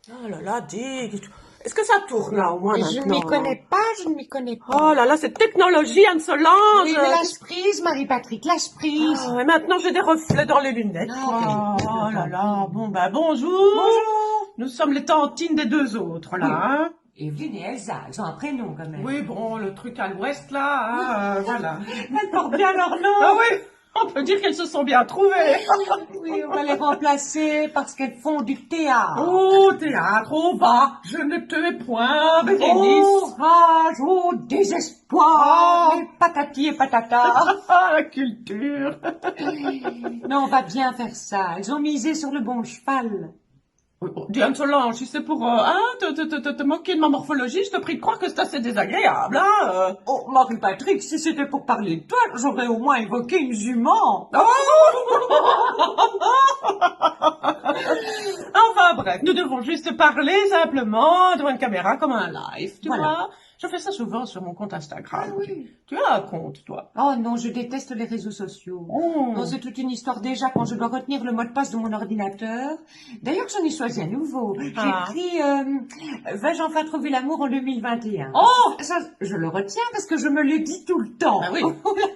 Oh là là, dis, est-ce que ça tourne là au moins Mais je ne maintenant? m'y connais pas, je ne m'y connais pas. Oh là là, cette technologie, Anne-Solange! Oui, mais lâche prise, Marie-Patrick, lâche prise. Ah, et maintenant j'ai des reflets dans les lunettes, Ah, quoi. terrible. Oh là là, bon bah bonjour! Bonjour. Nous sommes les tantines des deux autres là, Oui. hein? Evelyne et Elsa, elles ont un prénom quand même. Oui, bon, le truc à l'ouest là, hein, voilà. Elles portent bien leur nom. Ah oui, on peut dire qu'elles se sont bien trouvées. Oui, on va les remplacer parce qu'elles font du théâtre. Oh, théâtre, on va, je ne te point, Bérénice. Au rage, au désespoir, Oh. et patati et patata. Ah, la culture. Mais on va bien faire ça. Elles ont misé sur le bon cheval. Oui, bon, dis Anne-Solange, si c'est pour te moquer de ma morphologie, je te prie de croire que c'est assez désagréable, hein. Oh, Marie-Patrick, si c'était pour parler de toi, j'aurais au moins évoqué une jument. Enfin bref, nous devons juste parler simplement devant une caméra comme un live, tu Voilà. vois. Je fais ça souvent sur mon compte Instagram. Ah oui. Tu as un compte, toi? Oh non, je déteste les réseaux sociaux. Oh. Non, c'est toute une histoire déjà quand je dois retenir le mot de passe de mon ordinateur. D'ailleurs, j'en ai choisi un nouveau. Ah. J'ai pris Vais-je enfin trouver l'amour en 2021. Oh. Ça, je le retiens parce que je me le dis tout le temps. Ah oui,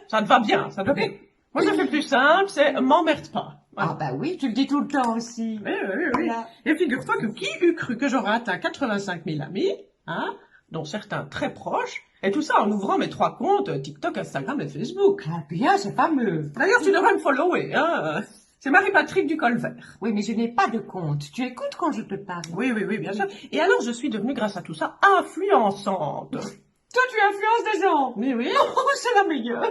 ça te va bien, ça te va bien. Moi, je fais plus simple, c'est m'emmerde pas. Voilà. Ah bah oui, tu le dis tout le temps aussi. Oui, oui, oui. Voilà. Et figure-toi que qui eût cru que j'aurais atteint 85 000 amis, hein, dont certains très proches, et tout ça en ouvrant mes 3 comptes TikTok, Instagram et Facebook. Ah bien, c'est fameux. D'ailleurs, tu devrais me follower, hein. C'est Marie-Patrick du Colvert. Oui, mais je n'ai pas de compte. Tu écoutes quand je te parle. Oui, oui, oui, bien sûr. Et alors, je suis devenue, grâce à tout ça, influençante. Toi, tu influences des gens. Oui, oui. Oh, c'est la meilleure.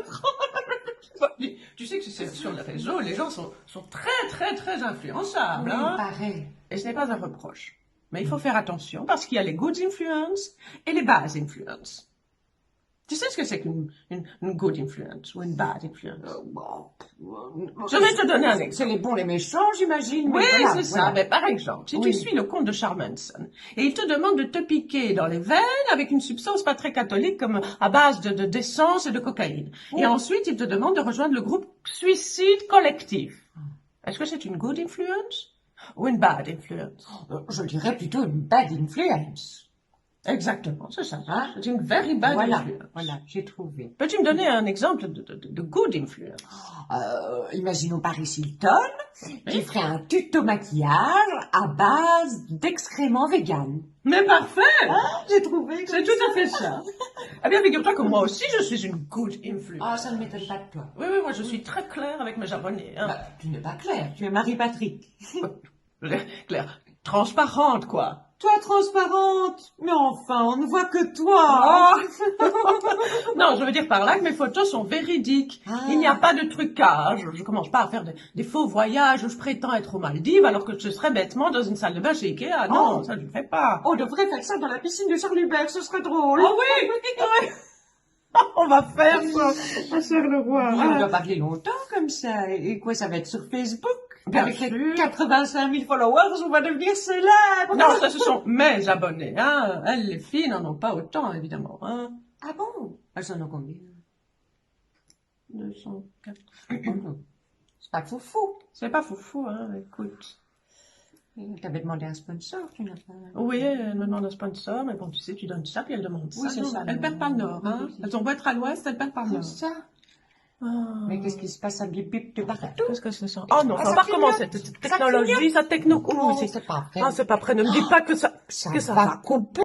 Tu sais que sur les réseaux, les gens sont très, très, très influençables, Oui, hein. il paraît. Et ce n'est pas un reproche. Mais il faut faire attention parce qu'il y a les good influence et les bad influence. Tu sais ce que c'est qu'une good influence ou une bad influence? Je vais te donner un exemple. C'est les bons, les méchants, j'imagine. Oui, mais voilà, c'est ça. voilà. Mais par exemple, si tu Oui. suis le compte de Charmanson et il te demande de te piquer dans les veines avec une substance pas très catholique comme à base d'essence et de cocaïne. Oui. Et ensuite, il te demande de rejoindre le groupe Suicide Collectif. Est-ce que c'est une good influence ou une bad influence? Je dirais plutôt une bad influence. Exactement, c'est ça. Hein? C'est une very bad Voilà, influence. voilà, j'ai trouvé. Peux-tu me donner un exemple de good influence? Imaginons Paris Hilton qui ferait un tuto maquillage à base d'excréments vegan. Mais parfait! J'ai trouvé. C'est tout à fait ça. Eh bien, figure-toi que moi aussi, je suis une good influence. Ah, ça ne m'étonne pas de toi. Oui, oui, moi, je suis très claire avec mes abonnés. Hein. Bah, tu n'es pas Claire, tu es Marie-Patrick. Claire, transparente, quoi. Toi, transparente. Mais enfin, on ne voit que toi. Non, je veux dire par là que mes photos sont véridiques. Ah. Il n'y a pas de trucage. Je commence pas à faire des faux voyages où je prétends être aux Maldives alors que je serais bêtement dans une salle de bain chez Ikea. Non, Oh. ça, je ne fais pas. On devrait faire ça dans la piscine de Charles Hubert, ce serait drôle. Ah oui, oui. On va faire ça, ma chère Leroy. Oui, on doit parler longtemps comme ça. Et quoi, ça va être sur Facebook? Bien Avec sûr. les 85 000 followers, on va devenir célèbre. Non, ça, ce sont mes abonnés. Hein. Elles, les filles, n'en ont pas autant, évidemment. Hein. Ah bon? Elles en ont combien? 204. Oh non. C'est pas foufou. C'est pas foufou, hein, écoute. T'avais demandé un sponsor, tu n'as pas... Oui, elle me demande un sponsor, mais bon, tu sais, tu donnes ça, puis elle demande ça. Oui, c'est Non, ça. elle perd pas le nord, hein. Oui, Elles ont beau être à l'ouest, elles perdent pas le Comme nord. ça. Ah. Mais qu'est-ce qui se passe? Ça me bip de partout. Qu'est-ce que c'est ça? Oh non, Ah, ça ça va clignote. recommencer. Cette technologie, ça techno... Oh, c'est c'est pas vrai. Ah, c'est pas prêt, ne me dis pas que ça Ça va va couper.